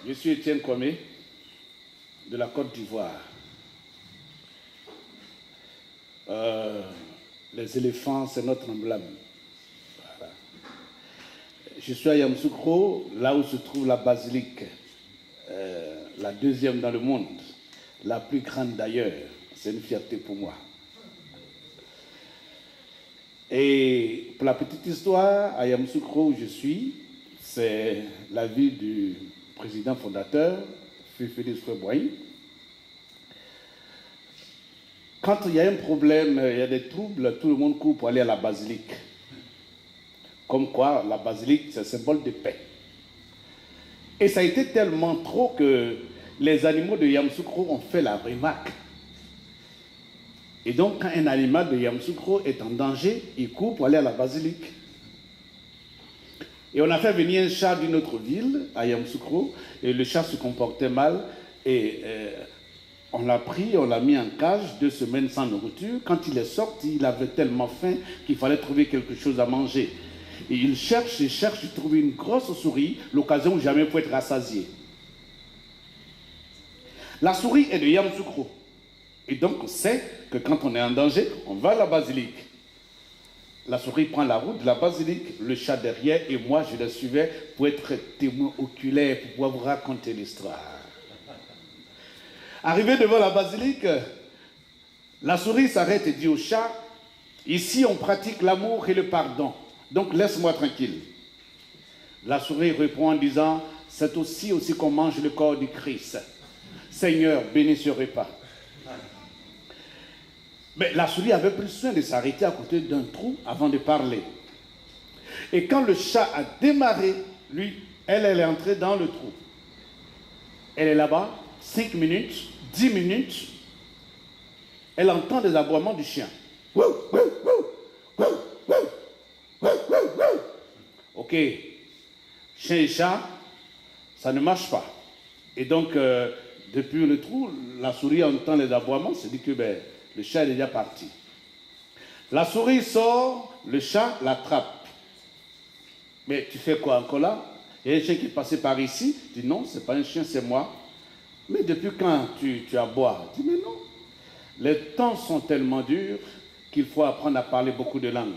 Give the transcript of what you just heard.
Je suis Étienne Kwame de la Côte d'Ivoire. Les éléphants, c'est notre emblème. Voilà. Je suis à Yamoussoukro, là où se trouve la basilique, la deuxième dans le monde, la plus grande d'ailleurs. C'est une fierté pour moi. Et pour la petite histoire, à Yamoussoukro où je suis, c'est la ville du président fondateur, Félix Houphouët-Boigny. Quand il y a un problème, il y a des troubles, tout le monde court pour aller à la basilique. Comme quoi, la basilique, c'est un symbole de paix. Et ça a été tellement trop que les animaux de Yamoussoukro ont fait la remarque. Et donc, quand un animal de Yamoussoukro est en danger, il court pour aller à la basilique. Et on a fait venir un chat d'une autre ville, à Yamoussoukro, et le chat se comportait mal, et on l'a pris, on l'a mis en cage, 2 semaines sans nourriture. Quand il est sorti, il avait tellement faim qu'il fallait trouver quelque chose à manger. Et il cherche, il trouve une grosse souris, l'occasion où jamais il faut être rassasié. La souris est de Yamoussoukro. Et donc on sait que quand on est en danger, on va à la basilique. La souris prend la route de la basilique, le chat derrière, et moi je la suivais pour être témoin oculaire, pour pouvoir vous raconter l'histoire. Arrivé devant la basilique, la souris s'arrête et dit au chat, ici on pratique l'amour et le pardon, donc laisse-moi tranquille. La souris répond en disant, c'est aussi qu'on mange le corps du Christ. Seigneur, bénis ce repas. Mais la souris avait pris soin de s'arrêter à côté d'un trou avant de parler. Et quand le chat a démarré, lui, elle est entrée dans le trou. Elle est là-bas, 5 minutes, 10 minutes. Elle entend des aboiements du chien. Ok, chien et chat, ça ne marche pas. Et donc, depuis le trou, la souris entend les aboiements, se dit que le chat est déjà parti. La souris sort, le chat l'attrape. Mais tu fais quoi encore là? Il y a un chien qui est passé par ici. Il dit non, ce n'est pas un chien, c'est moi. Mais depuis quand tu aboies? Il dit mais non. Les temps sont tellement durs qu'il faut apprendre à parler beaucoup de langues.